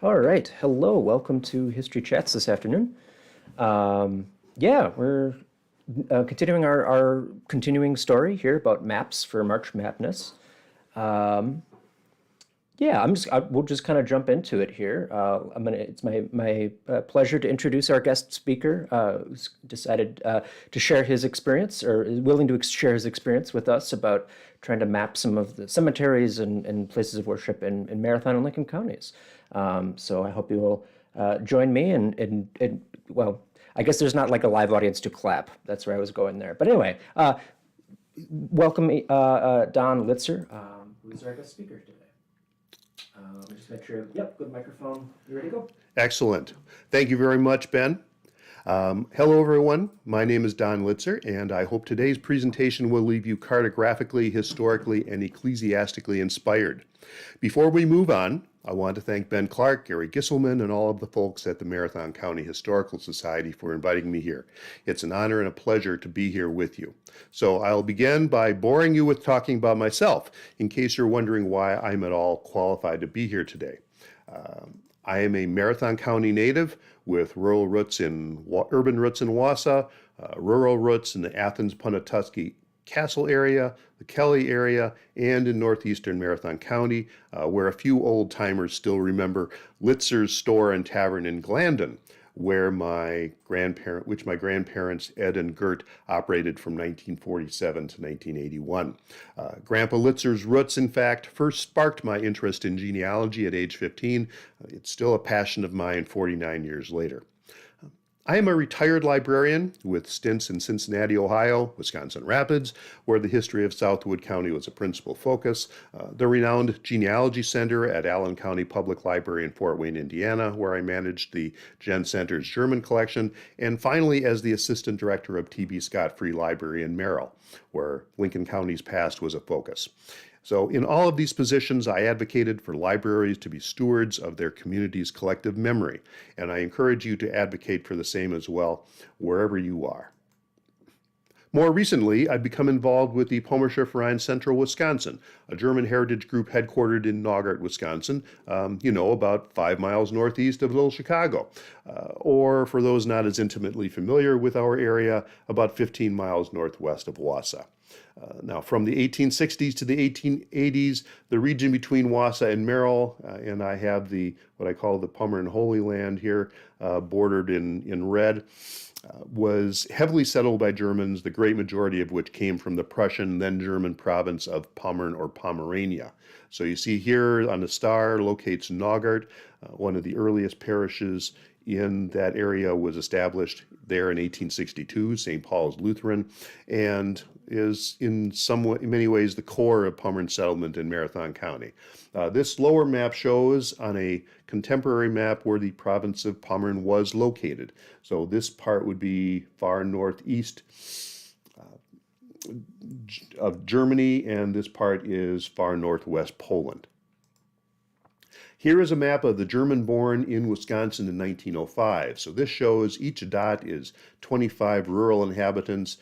All right. Hello. Welcome to History Chats this afternoon. Yeah, we're continuing our continuing story here about maps for March Madness. Yeah, we'll just kind of jump into it here. It's my pleasure to introduce our guest speaker, who's decided to share his experience, or is willing to share his experience with us about trying to map some of the cemeteries and places of worship in Marathon and Lincoln counties. So I hope you will join me and well, I guess there's not like a live audience to clap. That's where I was going there. But anyway, welcome Don Litzer, who is our guest speaker today. Let me just make sure. Yep, good microphone. You ready to go? Excellent. Thank you very much, Ben. Hello, everyone. My name is Don Litzer, and I hope today's presentation will leave you cartographically, historically, and ecclesiastically inspired. Before we move on, I want to thank Ben Clark, Gary Gisselman, and all of the folks at the Marathon County Historical Society for inviting me here. It's an honor and a pleasure to be here with you. So I'll begin by boring you with talking about myself, in case you're wondering why I'm at all qualified to be here today. I am a Marathon County native with rural roots in urban roots in Wausau, rural roots in the Athens-Pontotoski Castle area, the Kelly area, and in northeastern Marathon County, where a few old timers still remember Litzer's store and tavern in Glandon, where my grandparents Ed and Gert operated from 1947 to 1981. Grandpa Litzer's roots, in fact, first sparked my interest in genealogy at age 15. It's still a passion of mine 49 years later. I am a retired librarian with stints in Cincinnati, Ohio, Wisconsin Rapids, where the history of Southwood County was a principal focus, the renowned Genealogy Center at Allen County Public Library in Fort Wayne, Indiana, where I managed the Gen Center's German collection, and finally as the assistant director of T.B. Scott Free Library in Merrill, where Lincoln County's past was a focus. So in all of these positions, I advocated for libraries to be stewards of their community's collective memory, and I encourage you to advocate for the same as well, wherever you are. More recently, I've become involved with the Pommerscher Verein Central Wisconsin, a German heritage group headquartered in Naugart, Wisconsin, about 5 miles northeast of Little Chicago, or for those not as intimately familiar with our area, about 15 miles northwest of Wausau. Now, from the 1860s to the 1880s, the region between Wausau and Merrill, and I have what I call the Pommern Holy Land here, bordered in red, was heavily settled by Germans, the great majority of which came from the Prussian, then German province of Pommern or Pomerania. So you see here on the star locates Naugart, one of the earliest parishes in that area was established there in 1862, St. Paul's Lutheran, and is in many ways the core of Pommern settlement in Marathon County. This lower map shows on a contemporary map where the province of Pommern was located. So this part would be far northeast of Germany, and this part is far northwest Poland. Here is a map of the German born in Wisconsin in 1905. So this shows each dot is 25 rural inhabitants,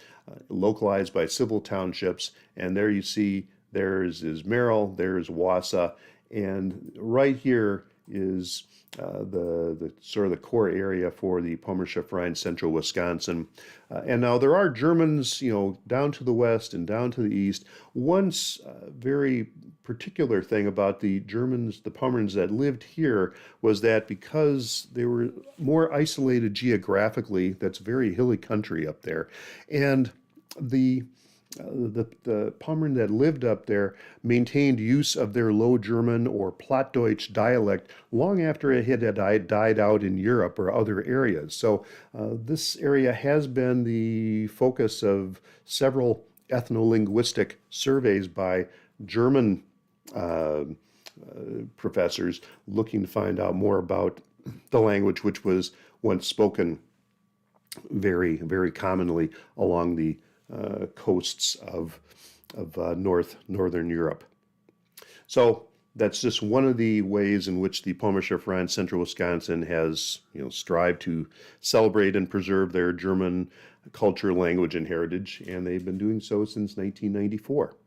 localized by civil townships. And there you see there's is Merrill, there's Wausau, and right here is the sort of the core area for the Pommersche Rhine, central Wisconsin. And now there are Germans, down to the west and down to the east. One very particular thing about the Germans, the Pomerans that lived here, was that because they were more isolated geographically, that's very hilly country up there, and the Pomeranian that lived up there maintained use of their Low German or Plattdeutsch dialect long after it had died out in Europe or other areas. So this area has been the focus of several ethno-linguistic surveys by German professors looking to find out more about the language, which was once spoken very, very commonly along the coasts of northern Europe. So that's just one of the ways in which the Pommersche Rhine, central Wisconsin has strived to celebrate and preserve their German culture, language, and heritage, and they've been doing so since 1994.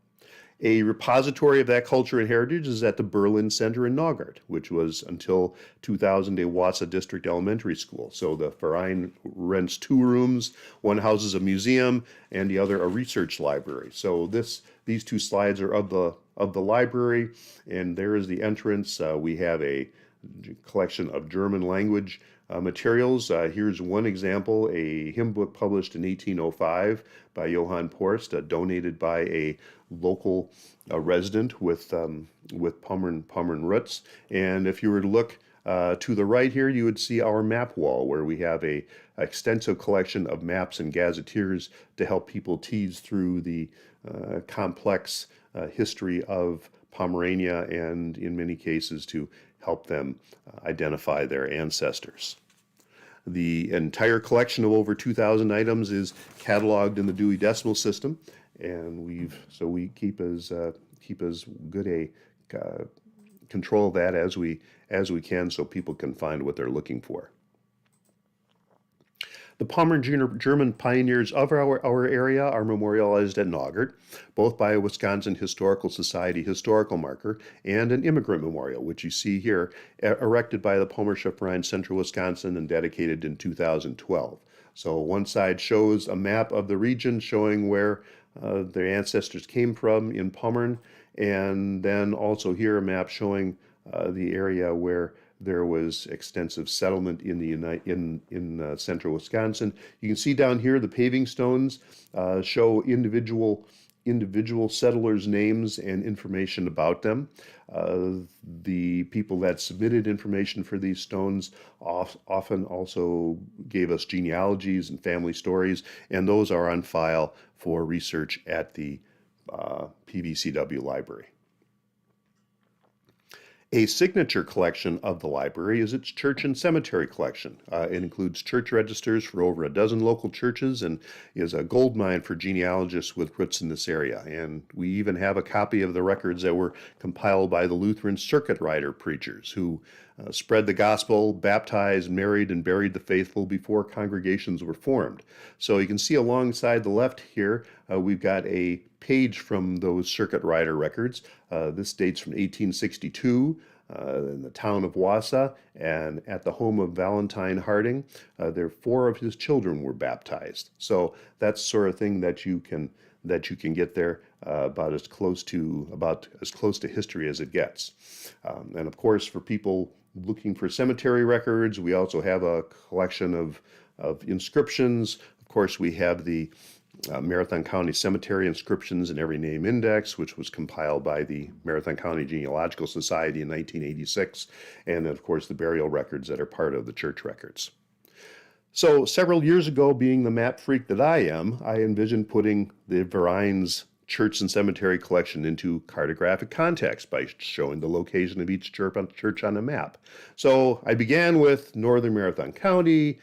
A repository of that culture and heritage is at the Berlin Center in Naugard, which was until 2000 a Wausau District Elementary School. So the Verein rents 2 rooms, one houses a museum, and the other a research library. So these 2 slides are of the library, and there is the entrance. We have a collection of German language materials. Here's one example, a hymn book published in 1805 by Johann Porst, donated by a local resident with Pommern roots. And if you were to look to the right here, you would see our map wall, where we have a extensive collection of maps and gazetteers to help people tease through the complex history of Pomerania, and in many cases to help them identify their ancestors. The entire collection of over 2,000 items is cataloged in the Dewey Decimal System, and we keep as good a control of that as we can, so people can find what they're looking for. The Pomeranian German pioneers of our area are memorialized at Naugard, both by a Wisconsin Historical Society historical marker and an immigrant memorial, which you see here, erected by the Pommersche Rhine, central Wisconsin, and dedicated in 2012. So one side shows a map of the region showing where their ancestors came from in Pommern, and then also here a map showing the area where there was extensive settlement in central Wisconsin. You can see down here the paving stones show individual settlers' names and information about them. The people that submitted information for these stones often also gave us genealogies and family stories, and those are on file for research at the PVCW library. A signature collection of the library is its church and cemetery collection. It includes church registers for over a dozen local churches and is a goldmine for genealogists with roots in this area. And we even have a copy of the records that were compiled by the Lutheran circuit rider preachers who spread the gospel, baptized, married, and buried the faithful before congregations were formed. So you can see alongside the left here, we've got a page from those circuit rider records. This dates from 1862 in the town of Wausau, and at the home of Valentine Harding, there 4 of his children were baptized. So that's the sort of thing that you can get there, about as close to history as it gets. And of course, for people looking for cemetery records, we also have a collection of inscriptions. Of course, we have the Marathon County Cemetery Inscriptions in Every Name Index, which was compiled by the Marathon County Genealogical Society in 1986, and then, of course, the burial records that are part of the church records. So several years ago, being the map freak that I am, I envisioned putting the Verein's church and cemetery collection into cartographic context by showing the location of each church on a map. So I began with northern Marathon County.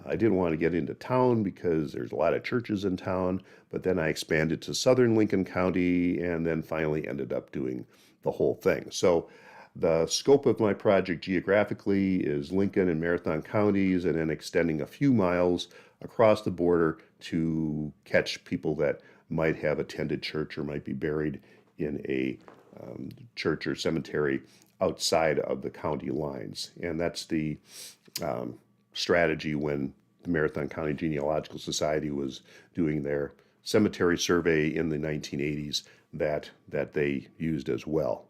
I didn't want to get into town because there's a lot of churches in town, but then I expanded to southern Lincoln County and then finally ended up doing the whole thing. So The scope of my project geographically is Lincoln and Marathon counties, and then extending a few miles across the border to catch people that might have attended church or might be buried in a church or cemetery outside of the county lines. And that's the strategy when the Marathon County Genealogical Society was doing their cemetery survey in the 1980s that they used as well.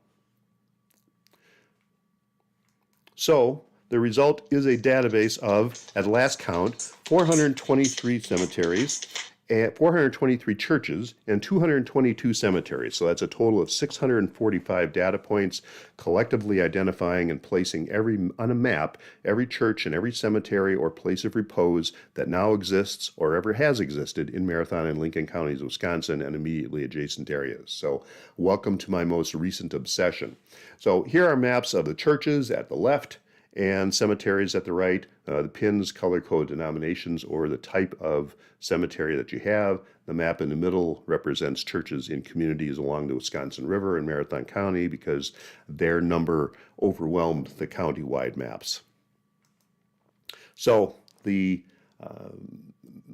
So the result is a database of, at last count, 423 cemeteries, 423 churches, and 222 cemeteries. So that's a total of 645 data points, collectively identifying and placing on a map every church and every cemetery or place of repose that now exists or ever has existed in Marathon and Lincoln counties, Wisconsin, and immediately adjacent areas. So welcome to my most recent obsession. So here are maps of the churches at the left and cemeteries at the right. The pins color code denominations or the type of cemetery that you have. The map in the middle represents churches in communities along the Wisconsin River in Marathon County because their number overwhelmed the county-wide maps. So the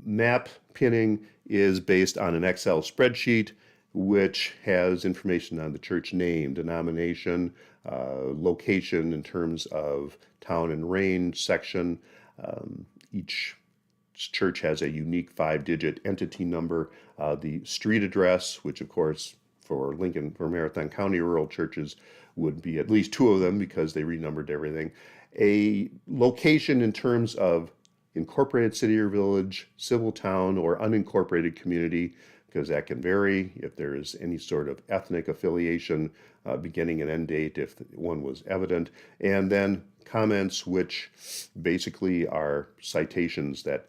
map pinning is based on an Excel spreadsheet which has information on the church name, denomination, location in terms of town and range section. Each church has a unique 5-digit entity number. The street address, which of course for Marathon County rural churches would be at least 2 of them because they renumbered everything. A location in terms of incorporated city or village, civil town, or unincorporated community, because that can vary if there is any sort of ethnic affiliation, beginning and end date if one was evident, and then comments which basically are citations that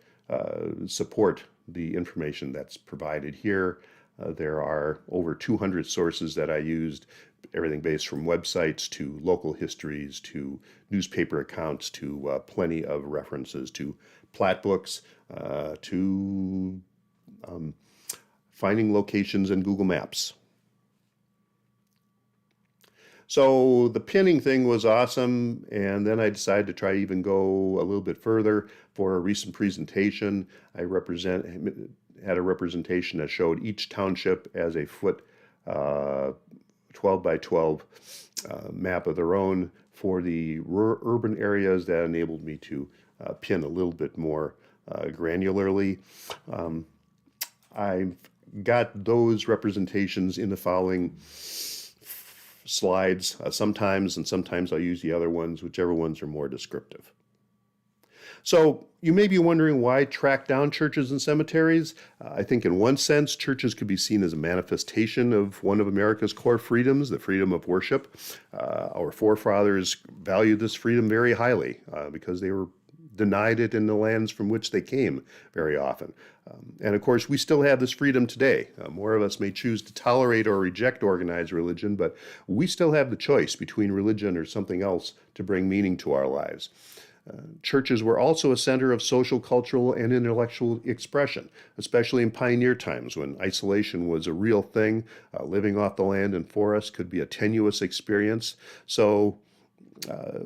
support the information that's provided here. There are over 200 sources that I used, everything based from websites to local histories to newspaper accounts to plenty of references to plat books to finding locations in Google Maps. So the pinning thing was awesome, and then I decided to try to even go a little bit further. For a recent presentation, I had a representation that showed each township as a foot 12 by 12 map of their own. For the urban areas, that enabled me to pin a little bit more granularly. I've got those representations in the following slides sometimes, and sometimes I'll use the other ones, whichever ones are more descriptive. So you may be wondering why track down churches and cemeteries. I think in one sense, churches could be seen as a manifestation of one of America's core freedoms, the freedom of worship. Our forefathers valued this freedom very highly because they were denied it in the lands from which they came very often. And of course, we still have this freedom today. More of us may choose to tolerate or reject organized religion, but we still have the choice between religion or something else to bring meaning to our lives. Churches were also a center of social, cultural, and intellectual expression, especially in pioneer times when isolation was a real thing. Living off the land and forest could be a tenuous experience. So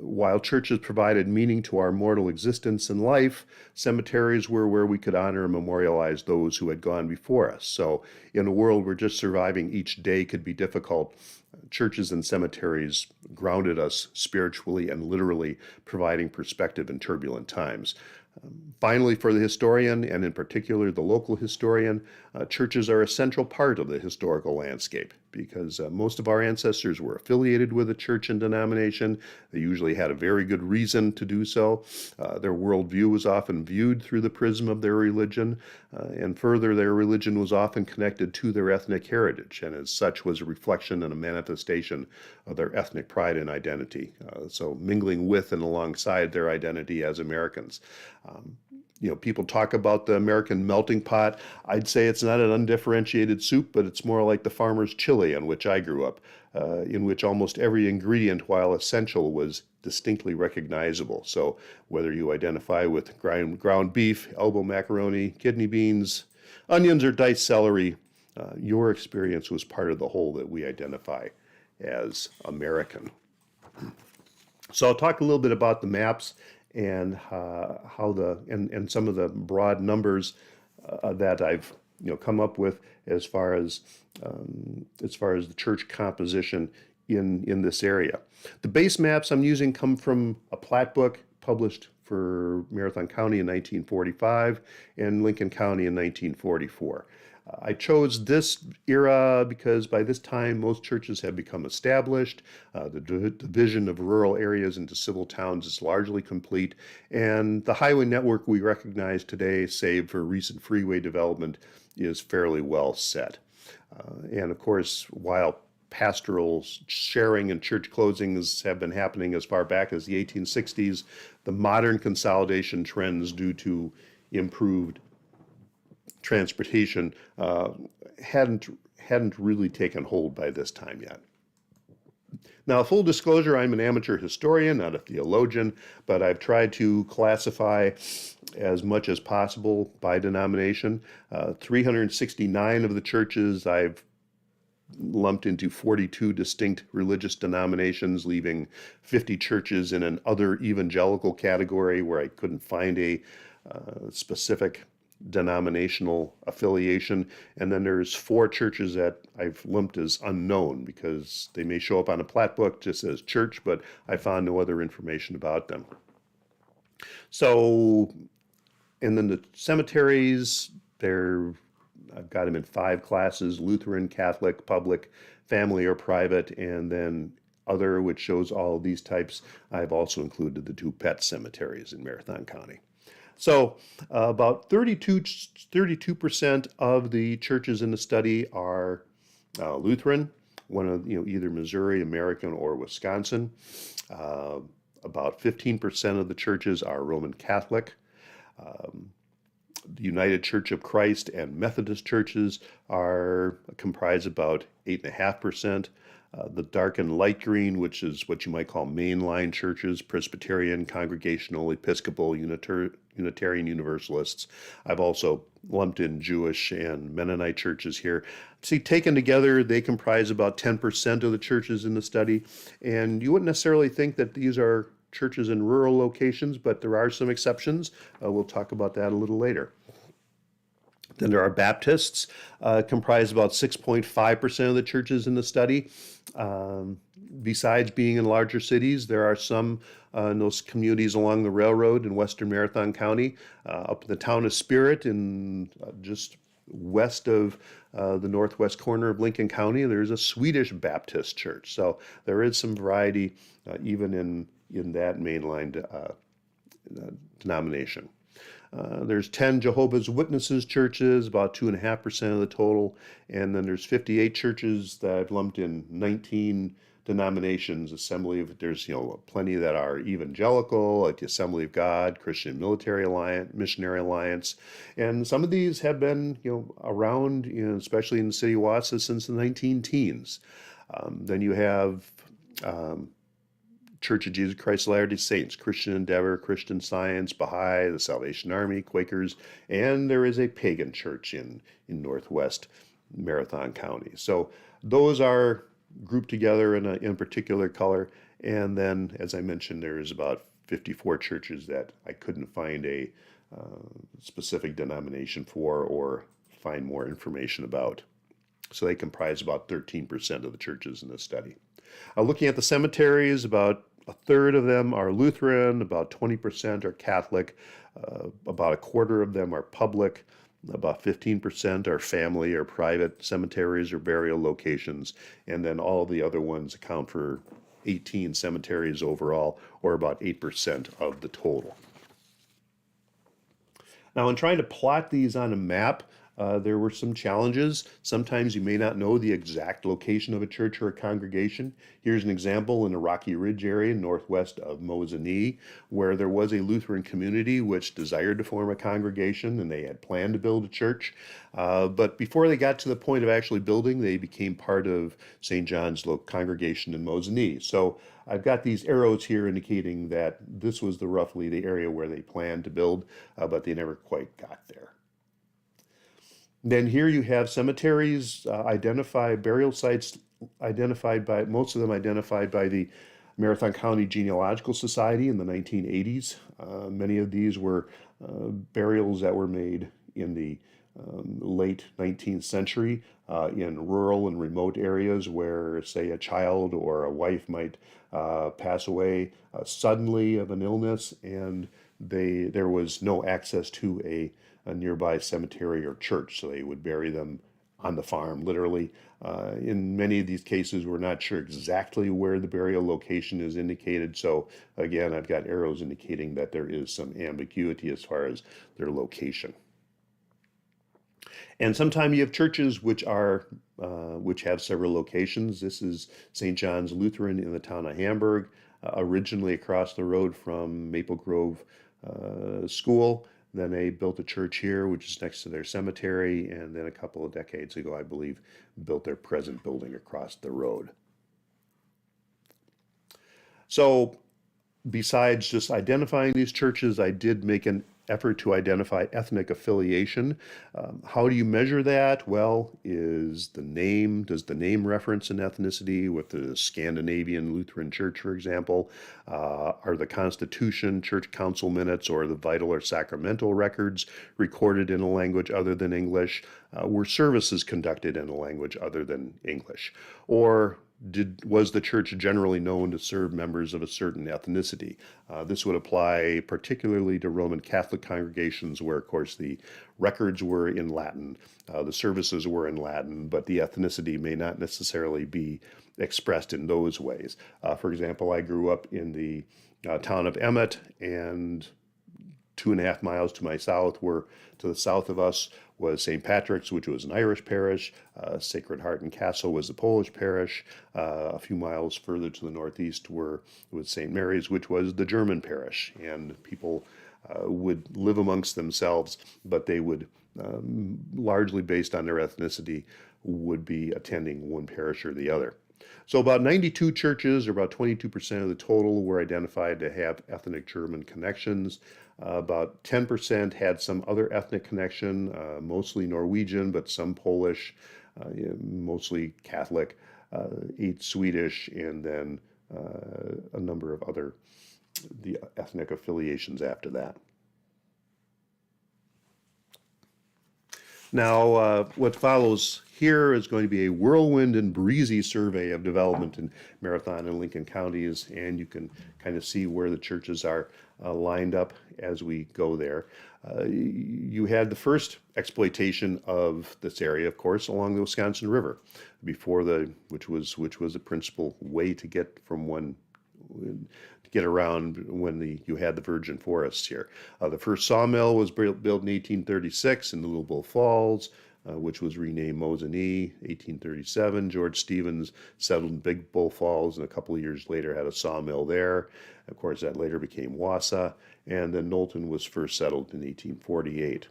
while churches provided meaning to our mortal existence and life, cemeteries were where we could honor and memorialize those who had gone before us. So in a world where just surviving each day could be difficult, churches and cemeteries grounded us spiritually and literally, providing perspective in turbulent times. Finally, for the historian, and in particular the local historian, churches are a central part of the historical landscape because most of our ancestors were affiliated with a church and denomination. They usually had a very good reason to do so. Their worldview was often viewed through the prism of their religion, and further, their religion was often connected to their ethnic heritage, and as such was a reflection and a manifestation of their ethnic pride and identity, so mingling with and alongside their identity as Americans. People talk about the American melting pot. I'd say it's not an undifferentiated soup, but it's more like the farmer's chili on which I grew up, in which almost every ingredient, while essential, was distinctly recognizable. So whether you identify with ground beef, elbow macaroni, kidney beans, onions, or diced celery, your experience was part of the whole that we identify as American. So I'll talk a little bit about the maps and and some of the broad numbers that I've come up with as far as the church composition in this area. The base maps I'm using come from a plat book published for Marathon County in 1945 and Lincoln County in 1944. I chose this era because by this time most churches have become established. The division of rural areas into civil towns is largely complete, and the highway network we recognize today, save for recent freeway development, is fairly well set. And of course, while pastoral sharing and church closings have been happening as far back as the 1860s, the modern consolidation trends due to improved transportation hadn't really taken hold by this time yet. Now, full disclosure, I'm an amateur historian, not a theologian, but I've tried to classify as much as possible by denomination. 369 of the churches I've lumped into 42 distinct religious denominations, leaving 50 churches in an other evangelical category where I couldn't find a specific denominational affiliation. And then there's 4 churches that I've lumped as unknown because they may show up on a plat book just as church, but I found no other information about them. So, and then the cemeteries, I've got them in 5 classes: Lutheran, Catholic, public, family or private, and then other, which shows all of these types. I've also included the 2 pet cemeteries in Marathon County. So about 32% of the churches in the study are Lutheran, one of either Missouri, American, or Wisconsin. About 15% of the churches are Roman Catholic. The United Church of Christ and Methodist churches comprise about 8.5%. The dark and light green, which is what you might call mainline churches, Presbyterian, Congregational, Episcopal, Unitarian Universalists. I've also lumped in Jewish and Mennonite churches here. See, taken together, they comprise about 10% of the churches in the study. And you wouldn't necessarily think that these are churches in rural locations, but there are some exceptions. We'll talk about that a little later. Then there are Baptists, comprise about 6.5% of the churches in the study. Besides being in larger cities, there are some in those communities along the railroad in western Marathon County, up in the town of Spirit, in just west of the northwest corner of Lincoln County. There's a Swedish Baptist church, so there is some variety even in that mainline denomination. There's 10 Jehovah's Witnesses churches, about 2.5% of the total, and then there's 58 churches that I've lumped in 19 denominations. There's plenty that are evangelical, like the Assembly of God, Christian Military Alliance, Missionary Alliance, and some of these have been around, especially in the city of Wausau, since the 19-teens. Then you have Church of Jesus Christ of Latter-day Saints, Christian Endeavor, Christian Science, Baha'i, the Salvation Army, Quakers, and there is a pagan church in northwest Marathon County. So those are grouped together in a particular color. And then, as I mentioned, there's about 54 churches that I couldn't find a specific denomination for or find more information about. So they comprise about 13% of the churches in this study. Looking at the cemeteries, about a third of them are Lutheran, about 20% are Catholic, about a quarter of them are public, about 15% are family or private cemeteries or burial locations, and then all the other ones account for 18 cemeteries overall, or about 8% of the total. Now, in trying to plot these on a map, there were some challenges. Sometimes you may not know the exact location of a church or a congregation. Here's an example in the Rocky Ridge area northwest of Mosinee, where there was a Lutheran community which desired to form a congregation, and they had planned to build a church. But before they got to the point of actually building, they became part of St. John's congregation in Mosinee. So I've got these arrows here indicating that this was roughly the area where they planned to build, but they never quite got there. Then here you have cemeteries, burial sites identified by, most of them identified by the Marathon County Genealogical Society in the 1980s. Many of these were burials that were made in the late 19th century in rural and remote areas where, say, a child or a wife might pass away suddenly of an illness, and there was no access to a nearby cemetery or church, so they would bury them on the farm, literally. In many of these cases, we're not sure exactly where the burial location is indicated. So again, I've got arrows indicating that there is some ambiguity as far as their location. And sometimes you have churches which have several locations. This is St. John's Lutheran in the town of Hamburg, originally across the road from Maple Grove School. Then they built a church here, which is next to their cemetery, and then a couple of decades ago, I believe, built their present building across the road. So besides just identifying these churches, I did make an effort to identify ethnic affiliation. How do you measure that? Well, does the name reference an ethnicity with the Scandinavian Lutheran Church, for example? Are the Constitution, church council minutes, or the vital or sacramental records recorded in a language other than English? Were services conducted in a language other than English? Or was the church generally known to serve members of a certain ethnicity? This would apply particularly to Roman Catholic congregations where, of course, the records were in Latin, the services were in Latin, but the ethnicity may not necessarily be expressed in those ways. For example, I grew up in the town of Emmett, and 2.5 miles to the south of us was St. Patrick's, which was an Irish parish. Sacred Heart and Castle was the Polish parish. A few miles further to the northeast was St. Mary's, which was the German parish. And people would live amongst themselves, but they would, largely based on their ethnicity, would be attending one parish or the other. So about 92 churches, or about 22% of the total, were identified to have ethnic German connections. About 10% had some other ethnic connection, mostly Norwegian, but some Polish, mostly Catholic, 8 Swedish, and then a number of the ethnic affiliations after that. Now, what follows here is going to be a whirlwind and breezy survey of development in Marathon and Lincoln counties, and you can kind of see where the churches are lined up as we go there. You had the first exploitation of this area, of course, along the Wisconsin River, which was the principal way to get around when you had the virgin forests here. The first sawmill was built in 1836 in Little Bull Falls, which was renamed Mosinee. 1837, George Stevens settled in Big Bull Falls, and a couple of years later had a sawmill there. Of course, that later became Wausau, and then Knowlton was first settled in 1848.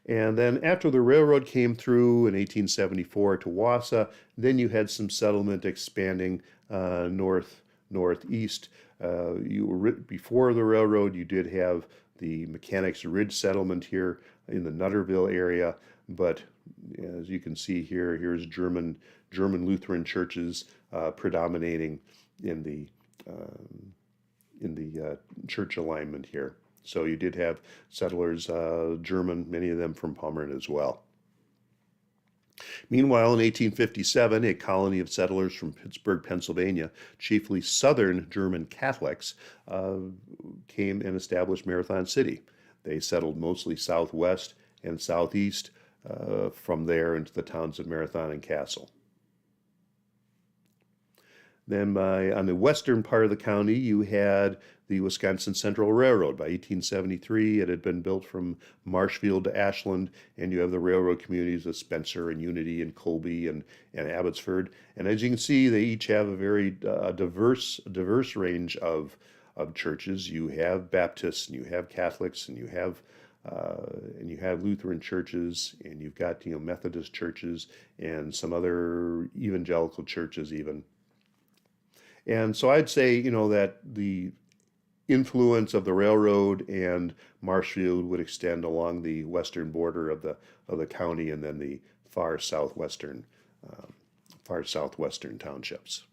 And then after the railroad came through in 1874 to Wausau, then you had some settlement expanding northeast. Before the railroad, you did have the Mechanics Ridge settlement here in the Nutterville area, but as you can see here, here's German Lutheran churches predominating in the church alignment here. So you did have settlers, German, many of them from Pommern as well. Meanwhile, in 1857, a colony of settlers from Pittsburgh, Pennsylvania, chiefly Southern German Catholics, came and established Marathon City. They settled mostly southwest and southeast, from there into the towns of Marathon and Castle. Then on the western part of the county, you had the Wisconsin Central Railroad. By 1873, it had been built from Marshfield to Ashland, and you have the railroad communities of Spencer and Unity and Colby and Abbotsford. And as you can see, they each have a very diverse range of churches. You have Baptists, and you have Catholics, and you have Lutheran churches, and you've got Methodist churches, and some other evangelical churches even. And so I'd say, that the influence of the railroad and Marshfield would extend along the western border of the county, and then the far southwestern townships.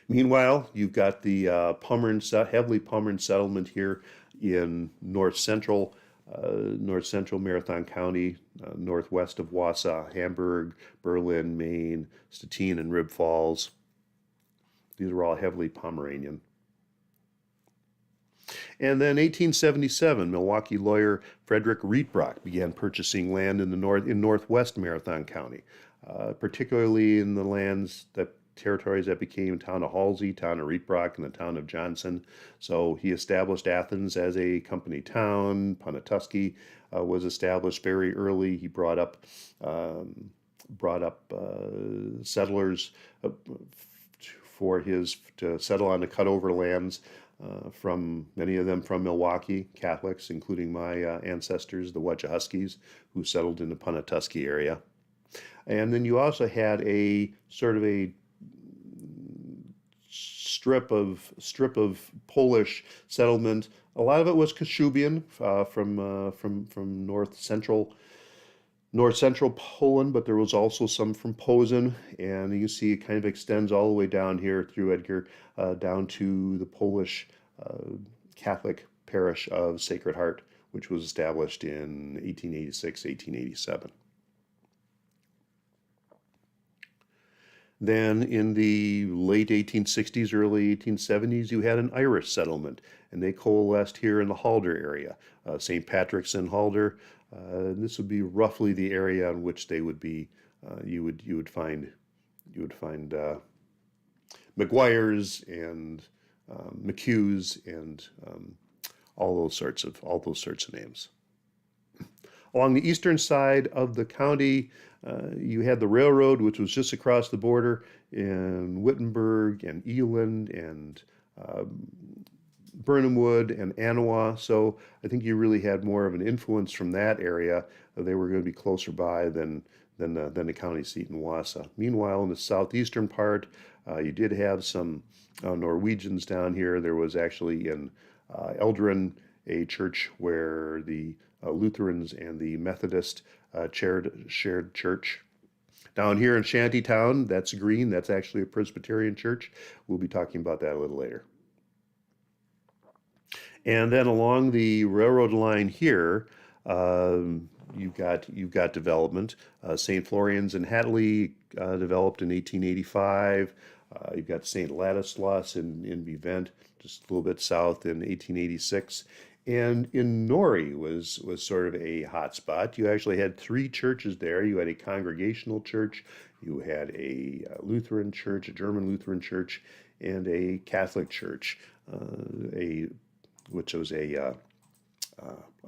Meanwhile, you've got the heavily Pommern settlement here in north central Marathon County, northwest of Wausau, Hamburg, Berlin, Maine, Stettin, and Rib Falls. These are all heavily Pomeranian. And then 1877, Milwaukee lawyer Frederick Rietbrock began purchasing land in northwest Marathon County, particularly in the territories that became town of Halsey, town of Rietbrock, and the town of Johnson. So he established Athens as a company town. Ponatuskee was established very early. He brought up settlers to settle on the cutover lands. From many of them from Milwaukee, Catholics, including my ancestors, the Wachowskis, who settled in the Ponatuskee area. And then you also had a sort of a strip of Polish settlement. A lot of it was Kashubian from north central Poland, but there was also some from Posen, and you can see it kind of extends all the way down here through Edgar, down to the Polish Catholic parish of Sacred Heart, which was established in 1886, 1887. Then in the late 1860s, early 1870s, you had an Irish settlement, and they coalesced here in the Halder area, St. Patrick's and Halder. This would be roughly the area in which they would be. You would find McGuire's and McHugh's and all those sorts of names. Along the eastern side of the county, you had the railroad, which was just across the border in Wittenberg and Eland and Burnham Wood and Anawa. So I think you really had more of an influence from that area. They were going to be closer by than the county seat in Wausau. Meanwhile, in the southeastern part, you did have some Norwegians down here. There was actually in Eldren a church where the Lutherans and the Methodist shared church. Down here in Shantytown, that's green. That's actually a Presbyterian church. We'll be talking about that a little later. And then along the railroad line here, you've got development. St. Florian's and Hatley developed in 1885. You've got St. Ladislas in Bevent, just a little bit south in 1886. And in Norrie was sort of a hot spot. You actually had three churches there. You had a Congregational church, you had a Lutheran church, a German Lutheran church, and a Catholic church, which was a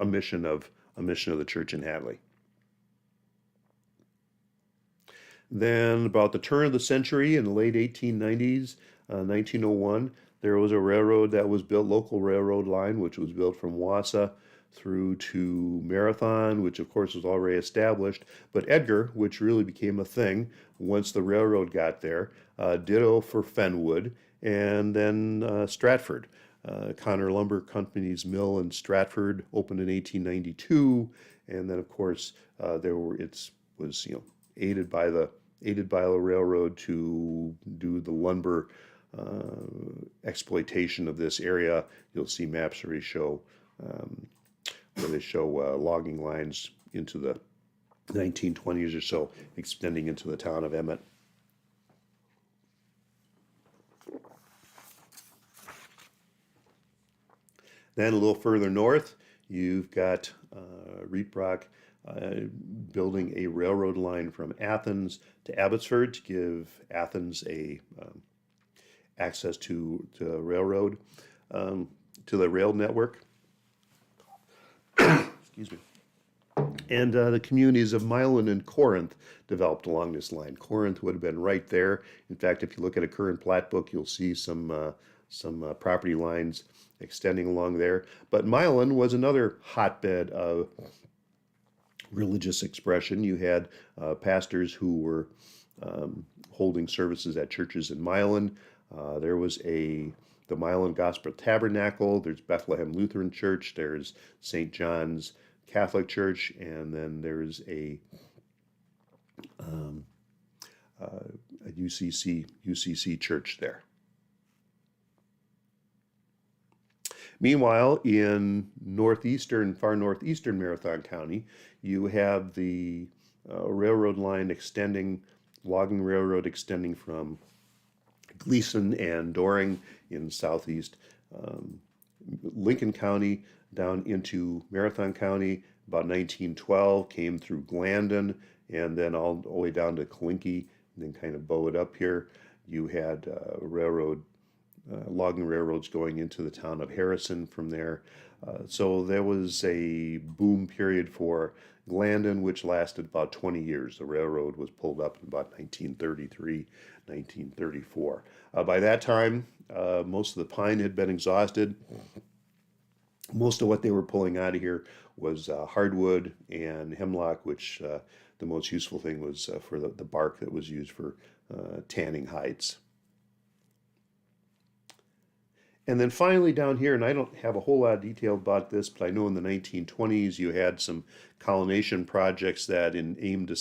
mission of the church in Hadley. Then about the turn of the century, in the late 1890s, 1901, there was a railroad that was built, local railroad line, which was built from Wausau through to Marathon, which of course was already established. But Edgar, which really became a thing once the railroad got there, ditto for Fenwood, and then Stratford. Connor Lumber Company's mill in Stratford opened in 1892, and then of course it was aided by the railroad to do the lumber exploitation of this area. You'll see maps where they show logging lines into the 1920s or so, extending into the town of Emmett. Then a little further north, you've got Rietbrock building a railroad line from Athens to Abbotsford to give Athens access to railroad, to the rail network. Excuse me. And the communities of Milan and Corinth developed along this line. Corinth would have been right there. In fact, if you look at a current plat book, you'll see some property lines extending along there. But Milan was another hotbed of religious expression. You had pastors who were holding services at churches in Milan. There was the Milan Gospel Tabernacle. There's Bethlehem Lutheran Church. There's St. John's Catholic Church, and then there's a UCC church there. Meanwhile, in far northeastern Marathon County, you have the railroad line logging railroad extending from Gleason and Doring in southeast Lincoln County down into Marathon County. About 1912 came through Glandon and then all the way down to Colinky, and then kind of bow it up here. You had logging railroads going into the town of Harrison from there. So there was a boom period for Glandon, which lasted about 20 years. The railroad was pulled up in about 1933, 1934. By that time, most of the pine had been exhausted. Most of what they were pulling out of here was hardwood and hemlock, which the most useful thing was for the bark that was used for tanning hides. And then finally down here, and I don't have a whole lot of detail about this, but I know in the 1920s you had some colonization projects that aimed to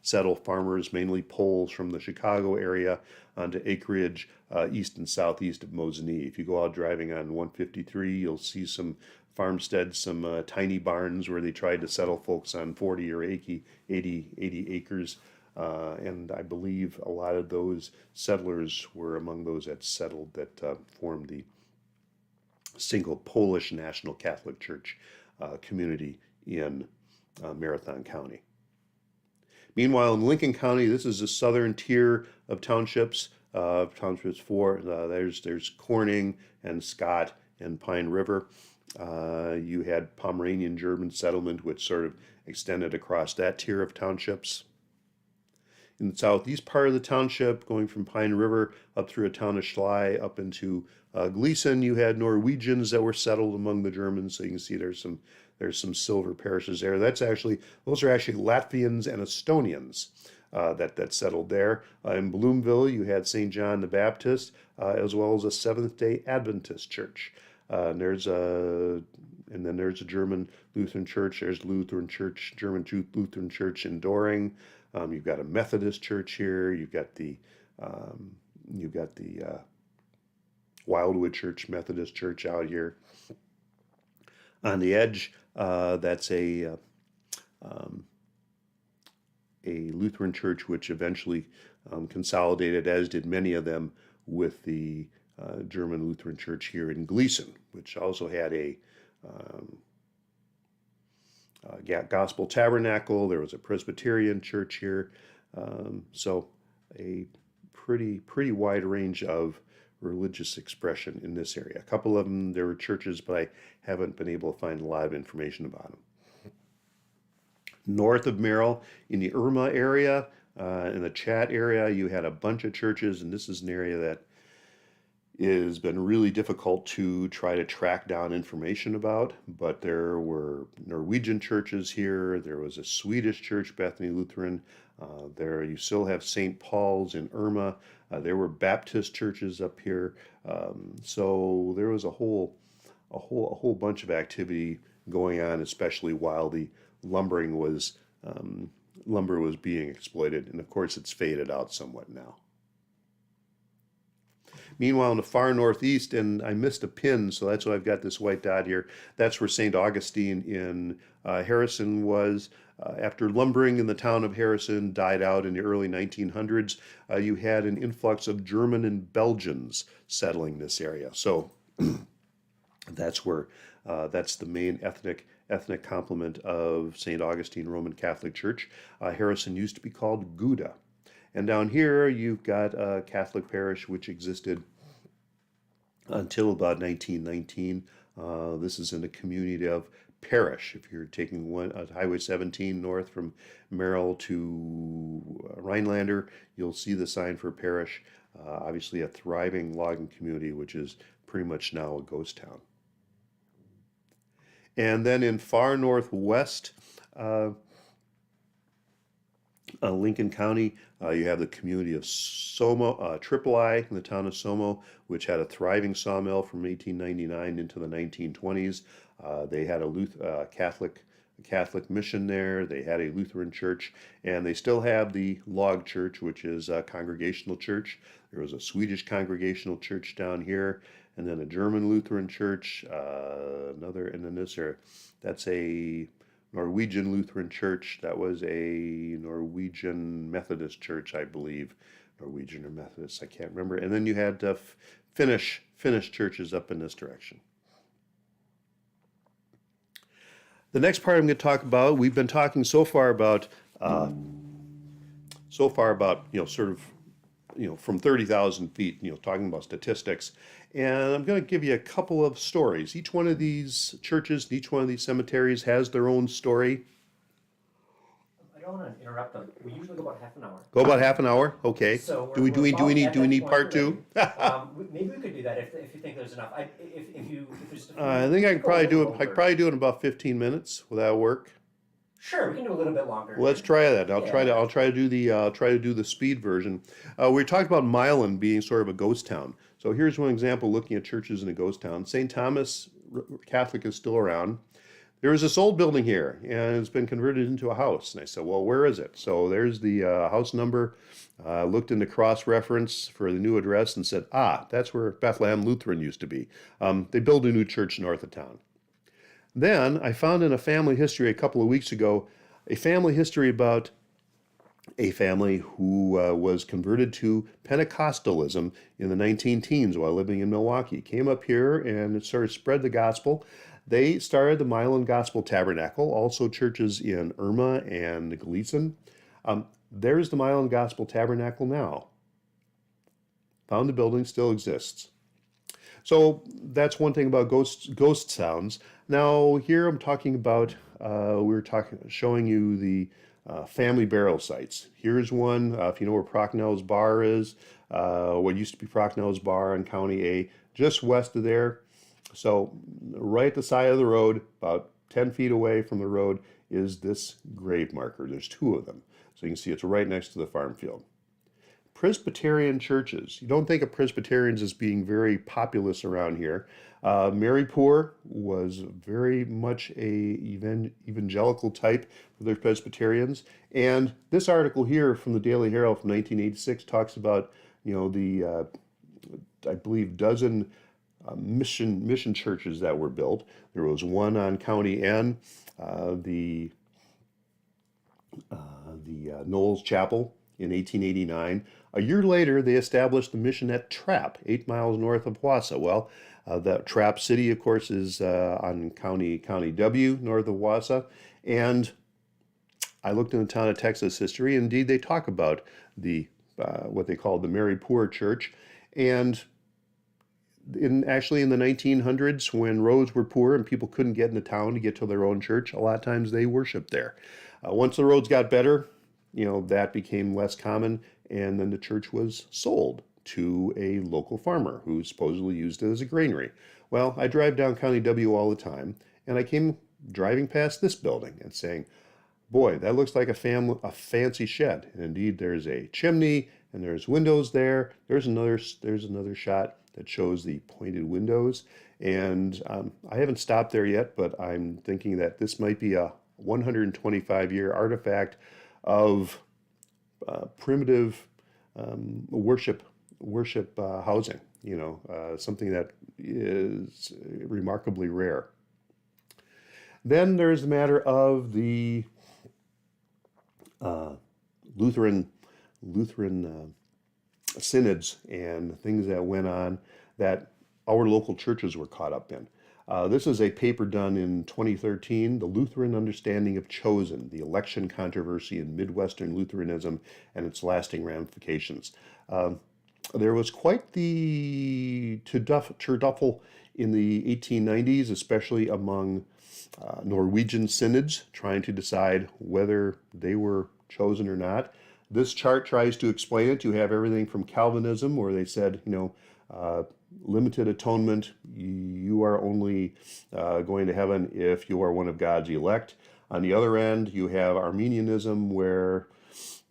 settle farmers, mainly Poles from the Chicago area, onto acreage east and southeast of Mosinee. If you go out driving on 153, you'll see some farmsteads, some tiny barns where they tried to settle folks on 40 or 80 acres. And I believe a lot of those settlers were among those that settled that formed the single Polish National Catholic Church community in Marathon County. Meanwhile, in Lincoln County, this is the southern tier of townships. Townships 4, there's Corning and Scott and Pine River. You had Pomeranian German settlement, which sort of extended across that tier of townships. In the southeast part of the township, going from Pine River up through a town of Schley up into Gleason, you had Norwegians that were settled among the Germans. So you can see there's some silver parishes there. Those are actually Latvians and Estonians that settled there. In Bloomville, you had St. John the Baptist, as well as a Seventh-day Adventist church. And then there's a German Lutheran church. There's German Lutheran church in Doring. You've got a Methodist church here. You've got the Wildwood Church, Methodist church out here. On the edge, that's a Lutheran church which eventually consolidated, as did many of them, with the German Lutheran church here in Gleason, which also had a Gospel Tabernacle. There was a Presbyterian church here. So a pretty wide range of religious expression in this area. A couple of them, there were churches, but I haven't been able to find a lot of information about them. North of Merrill, in the Irma area, in the Chat area, you had a bunch of churches, and this is an area that has been really difficult to try to track down information about, but there were Norwegian churches here. There was a Swedish church, Bethany Lutheran. There you still have St. Paul's in Irma. There were Baptist churches up here. So there was a whole bunch of activity going on, especially while the lumber was being exploited, and of course it's faded out somewhat now. Meanwhile, in the far northeast, and I missed a pin, so that's why I've got this white dot here, that's where St. Augustine in Harrison was. After lumbering in the town of Harrison died out in the early 1900s, you had an influx of German and Belgians settling this area. So that's the main ethnic complement of St. Augustine Roman Catholic Church. Harrison used to be called Gouda. And down here, you've got a Catholic parish which existed until about 1919. This is in the community of Parish. If you're taking Highway 17 north from Merrill to Rhinelander, you'll see the sign for Parish. Obviously a thriving logging community, which is pretty much now a ghost town. And then in far northwest, Lincoln County, you have the community of Somo, Triple I in the town of Somo, which had a thriving sawmill from 1899 into the 1920s. They had a Catholic mission there. They had a Lutheran church, and they still have the log church, which is a congregational church. There was a Swedish congregational church down here, and then a German Lutheran church, and then this here, that's a Norwegian Lutheran church. That was a Norwegian Methodist church, I believe. Norwegian or Methodist, I can't remember. And then you had Finnish churches up in this direction. The next part I'm going to talk about, we've been talking so far about sort of, from 30,000 feet, talking about statistics. And I'm going to give you a couple of stories. Each one of these churches, each one of these cemeteries has their own story. I don't want to interrupt them. We usually go about half an hour. Go about half an hour? Okay. So Do we need part two? Maybe we could do that if you think there's enough. If there's I think I could probably do it. I could probably do it in about 15 minutes. Will that work? Sure, we can do a little bit longer. Well, let's try that. I'll try to do the speed version. We talked about Milan being sort of a ghost town. So here's one example looking at churches in a ghost town. St. Thomas Catholic is still around. There was this old building here, and it's been converted into a house. And I said, well, where is it? So there's the house number. Looked into cross-reference for the new address and said, that's where Bethlehem Lutheran used to be. They built a new church north of town. Then I found in a family history a couple of weeks ago, a family history about a family who was converted to Pentecostalism in the 19-teens while living in Milwaukee. Came up here and sort of spread the gospel. They started the Milan Gospel Tabernacle, also churches in Irma and Galitzin. There's the Milan Gospel Tabernacle now. Found the building, still exists. So that's one thing about ghost sounds. Now here I'm talking about, showing you the family burial sites. Here's one, if you know where Procknell's Bar is, what used to be Procknell's Bar on County A, just west of there. So right at the side of the road, about 10 feet away from the road, is this grave marker. There's two of them. So you can see it's right next to the farm field. Presbyterian churches. You don't think of Presbyterians as being very populous around here. Marypoor was very much a evangelical type for their Presbyterians. And this article here from the Daily Herald from 1986 talks about, I believe, dozen mission churches that were built. There was one on County N, the Knowles Chapel in 1889. A year later, they established the mission at Trapp, 8 miles north of Wausau. Well, that Trapp City, of course, is on County W, north of Wausau. And I looked in the town of Texas history. Indeed, they talk about the what they called the Marypoor Church. And actually in the 1900s, when roads were poor and people couldn't get into town to get to their own church, a lot of times they worshiped there. Once the roads got better, that became less common, and then the church was sold to a local farmer who supposedly used it as a granary. Well, I drive down County W all the time, and I came driving past this building and saying, boy, that looks like a fancy shed. And indeed, there's a chimney, and there's windows there. There's another shot that shows the pointed windows. And I haven't stopped there yet, but I'm thinking that this might be a 125-year artifact of primitive worship housing, something that is remarkably rare. Then there's the matter of the Lutheran synods and things that went on that our local churches were caught up in. This is a paper done in 2013, The Lutheran Understanding of Chosen, the Election Controversy in Midwestern Lutheranism and its Lasting Ramifications. There was quite the turduffle in the 1890s, especially among Norwegian synods trying to decide whether they were chosen or not. This chart tries to explain it. You have everything from Calvinism, where they said, limited atonement, you are only going to heaven if you are one of God's elect. On the other end, you have Arminianism, where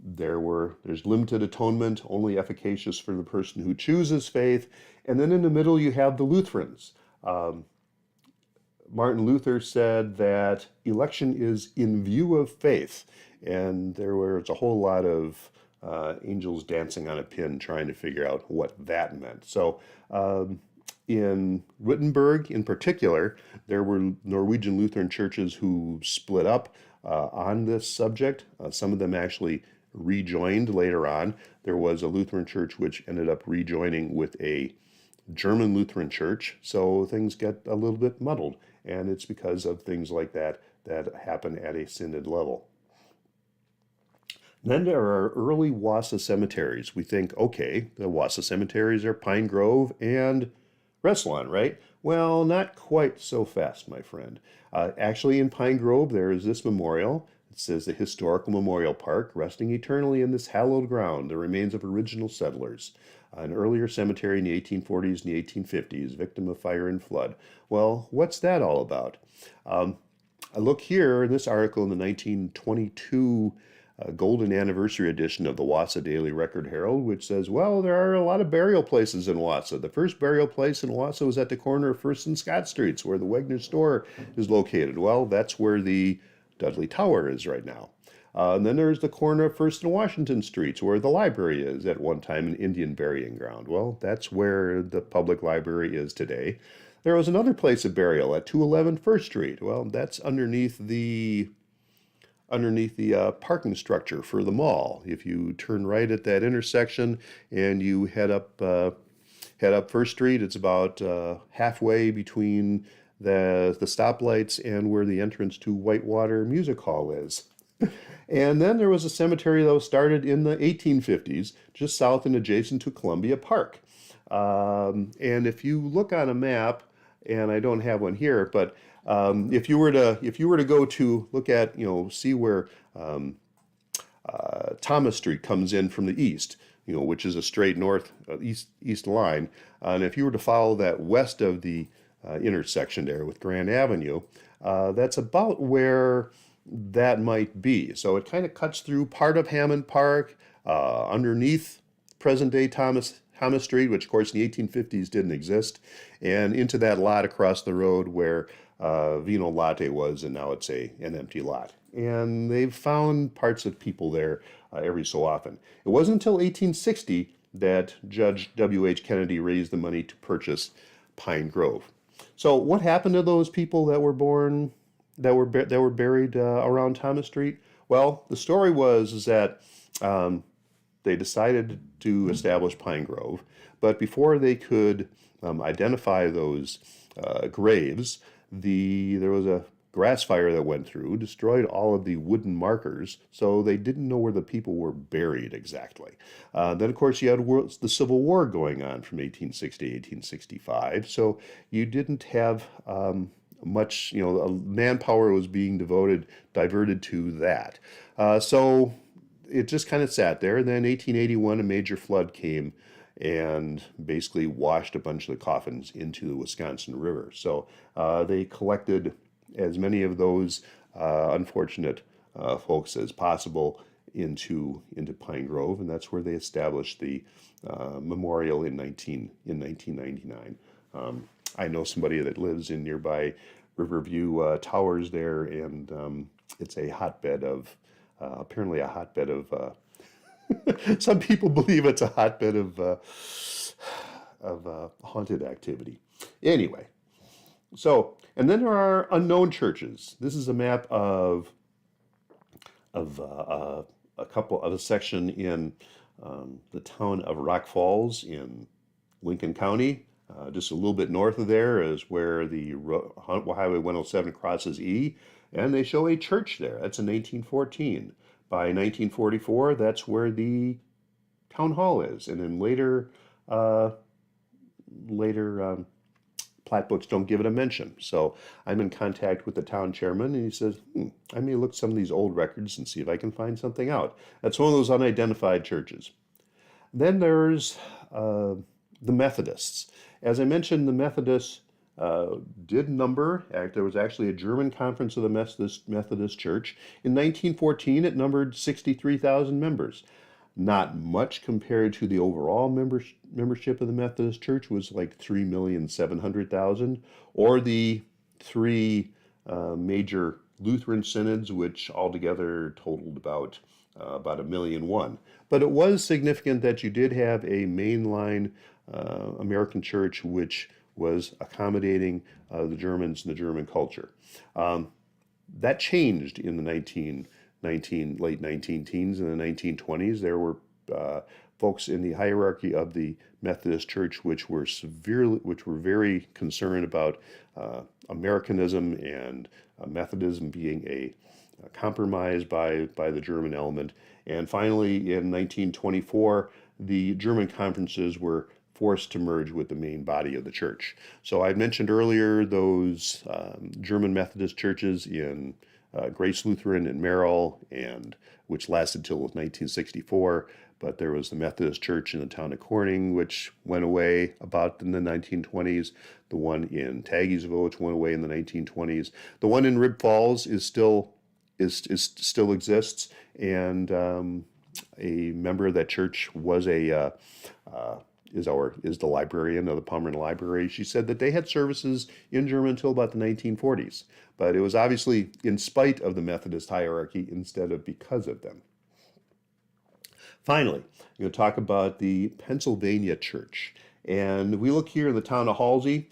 there's limited atonement, only efficacious for the person who chooses faith. And then in the middle, you have the Lutherans. Martin Luther said that election is in view of faith, and there was a whole lot of angels dancing on a pin trying to figure out what that meant. So In Wittenberg, in particular, there were Norwegian Lutheran churches who split up on this subject. Some of them actually rejoined later on. There was a Lutheran church which ended up rejoining with a German Lutheran church, so things get a little bit muddled, and it's because of things like that that happen at a synod level. Then there are early Wassa cemeteries. We think, okay, the Wassa cemeteries are Pine Grove and Reslon, right? Well, not quite so fast, my friend. Actually, in Pine Grove, there is this memorial. It says the Historical Memorial Park, resting eternally in this hallowed ground, the remains of original settlers. An earlier cemetery in the 1840s and the 1850s, victim of fire and flood. Well, what's that all about? I look here in this article in the 1922 golden anniversary edition of the Wassa Daily Record Herald, which says, well, there are a lot of burial places in Wassa. The first burial place in Wassa was at the corner of First and Scott Streets, where the Wegner store is located. Well, that's where the Dudley Tower is right now. And then there's the corner of First and Washington Streets, where the library is at one time an Indian burying ground. Well, that's where the public library is today. There was another place of burial at 211 First Street. Well, that's underneath the parking structure for the mall. If you turn right at that intersection and you head up First Street, it's about halfway between the stoplights and where the entrance to Whitewater Music Hall is. And then there was a cemetery that was started in the 1850s, just south and adjacent to Columbia Park. And if you look on a map, and I don't have one here, but if you were to go to look at, see where Thomas Street comes in from the east, which is a straight north east line, and if you were to follow that west of the intersection there with Grand Avenue, that's about where that might be. So it kind of cuts through part of Hammond Park, underneath present-day Thomas Street, which of course in the 1850s didn't exist, and into that lot across the road where Vino Latte was, and now it's an empty lot. And they've found parts of people there every so often. It wasn't until 1860 that Judge W.H. Kennedy raised the money to purchase Pine Grove. So what happened to those people that were buried around Thomas Street? Well, the story was that they decided to establish Pine Grove, but before they could identify those graves, there was a grass fire that went through, destroyed all of the wooden markers, so they didn't know where the people were buried exactly. Then, of course, you had the Civil War going on from 1860 to 1865, so you didn't have much, manpower was being diverted to that. So it just kind of sat there. And then in 1881, a major flood came and basically washed a bunch of the coffins into the Wisconsin River. So they collected as many of those unfortunate folks as possible into Pine Grove, and that's where they established the memorial in 1999. I know somebody that lives in nearby Riverview Towers there, and it's a hotbed of, apparently a hotbed of, some people believe it's a hotbed of haunted activity. Anyway, so, and then there are unknown churches. This is a map of a section in the town of Rock Falls in Lincoln County. Just a little bit north of there is where the Highway 107 crosses E, and they show a church there. That's in 1814. By 1944, that's where the town hall is, and then later plat books don't give it a mention. So I'm in contact with the town chairman, and he says, I may look some of these old records and see if I can find something out. That's one of those unidentified churches. Then there's the Methodists. As I mentioned, the Methodists did number. There was actually a German conference of the Methodist Church. In 1914, it numbered 63,000 members. Not much compared to the overall membership of the Methodist Church was like 3,700,000, or the three major Lutheran synods, which altogether totaled about 1,000,001. But it was significant that you did have a mainline American church which was accommodating the Germans and the German culture. That changed in the late 19 teens and the 1920s. There were folks in the hierarchy of the Methodist Church which were very concerned about Americanism and Methodism being a compromise by the German element. And finally, in 1924, the German conferences were forced to merge with the main body of the church. So I mentioned earlier those German Methodist churches in Grace Lutheran in Merrill, and which lasted till 1964. But there was the Methodist Church in the town of Corning, which went away about in the 1920s. The one in Taggiesville, which went away in the 1920s. The one in Rib Falls is still exists, and a member of that church was is the librarian of the Pomeranian Library. She said that they had services in German until about the 1940s, but it was obviously in spite of the Methodist hierarchy instead of because of them. Finally, I'm going to talk about the Pennsylvania Church. And we look here in the town of Halsey.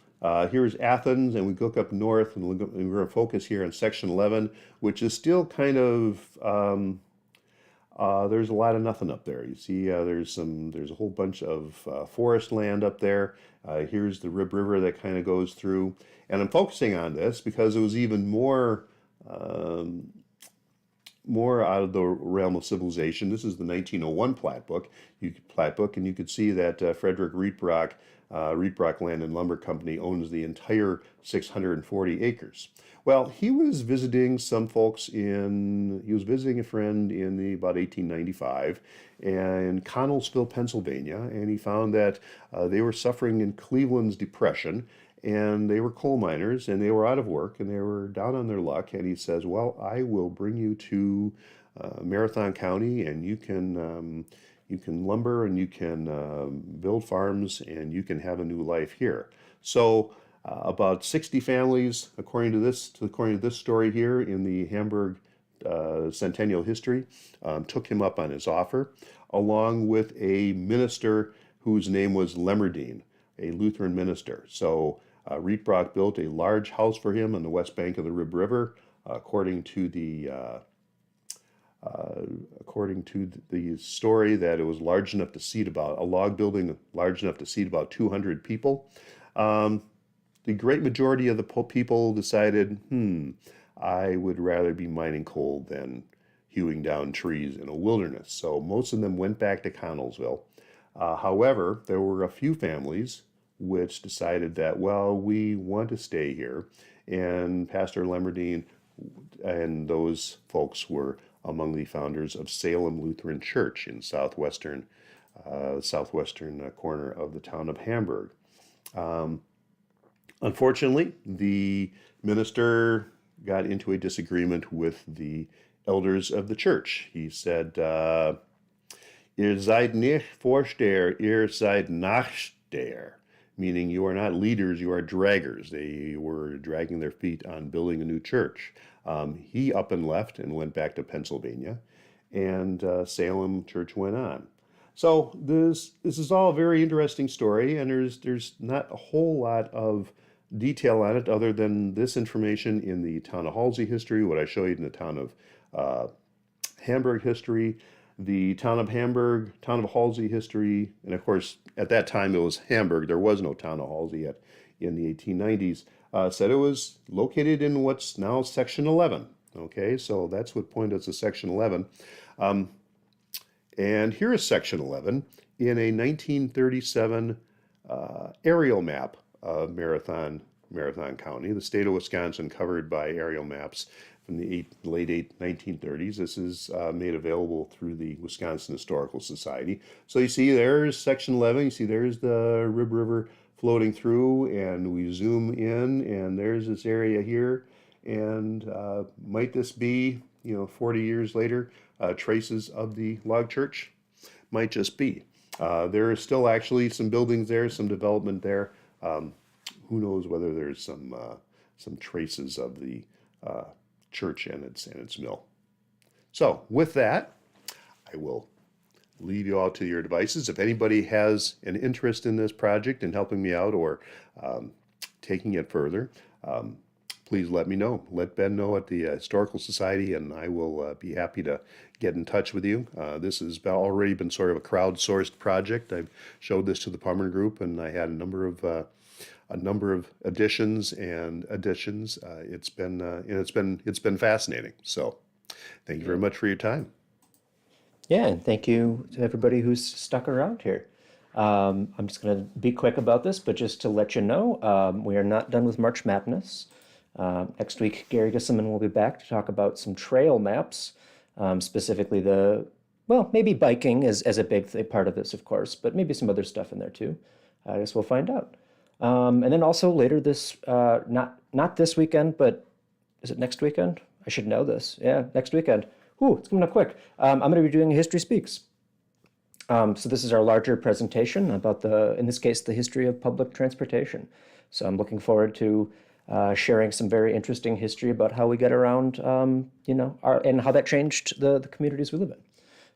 Here's Athens, and we look up north, and we're going to focus here on section 11, which is still kind of, there's a lot of nothing up there. You see, there's a whole bunch of forest land up there. Here's the Rib River that kind of goes through. And I'm focusing on this because it was even more out of the realm of civilization. This is the 1901 plat book, and you could see that Frederick Rietvrak Land and Lumber Company owns the entire 640 acres. Well, he was visiting a friend in about 1895 in Connellsville, Pennsylvania, and he found that they were suffering in Cleveland's Depression, and they were coal miners, and they were out of work, and they were down on their luck, and he says, well, I will bring you to Marathon County, and you can lumber, and you can build farms, and you can have a new life here. So about 60 families, according to this story here in the Hamburg Centennial History, took him up on his offer, along with a minister whose name was Lemmerdine, a Lutheran minister. So Rietvrak built a large house for him on the west bank of the Rib River, according to the story, that it was large enough to seat about a log building large enough to seat about 200 people. The great majority of the people decided, I would rather be mining coal than hewing down trees in a wilderness. So most of them went back to Connellsville. However, there were a few families which decided that, well, we want to stay here. And Pastor Lemmerdine and those folks were among the founders of Salem Lutheran Church in southwestern corner of the town of Hamburg. Unfortunately, the minister got into a disagreement with the elders of the church. He said, Ihr seid nicht Vorsteher, ihr seid Nachsteher, meaning you are not leaders, you are draggers. They were dragging their feet on building a new church. He up and left and went back to Pennsylvania, and Salem Church went on. So this is all a very interesting story, and there's not a whole lot of detail on it other than this information in the town of Halsey history, what I showed you in the town of Hamburg history, the town of Halsey history, and of course at that time it was Hamburg. There was no town of Halsey yet in the 1890s. Said it was located in what's now section 11. Okay, so that's what pointed us to section 11. And here is section 11 in a 1937 aerial map of Marathon County, the state of Wisconsin, covered by aerial maps from the late 1930s. This is made available through the Wisconsin Historical Society. So you see there's section 11, you see there's the Rib River floating through, and we zoom in, and there's this area here, and might this be, 40 years later, traces of the log church? Might just be. There is still actually some buildings there, some development there. Who knows whether there's some traces of the church and its mill. So with that, I will leave you all to your devices. If anybody has an interest in this project and helping me out or taking it further, please let me know. Let Ben know at the Historical Society, and I will be happy to get in touch with you. This has already been sort of a crowdsourced project. I've showed this to the Palmer Group, and I had a number of additions and additions. It's been fascinating. So, thank you very much for your time. Yeah, and thank you to everybody who's stuck around here. I'm just going to be quick about this, but just to let you know, we are not done with March Madness. Next week, Gary Gisselman will be back to talk about some trail maps, specifically maybe biking as a big part of this, of course, but maybe some other stuff in there too. I guess we'll find out. And then also later this, not this weekend, but is it next weekend? I should know this. Yeah, next weekend. Ooh, it's coming up quick. I'm going to be doing History Speaks. So this is our larger presentation about in this case, the history of public transportation. So I'm looking forward to sharing some very interesting history about how we get around, and how that changed the communities we live in.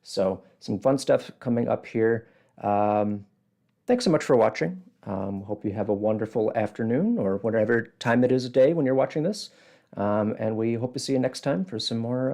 So some fun stuff coming up here. Thanks so much for watching. Hope you have a wonderful afternoon or whatever time it is a day when you're watching this. And we hope to see you next time for some more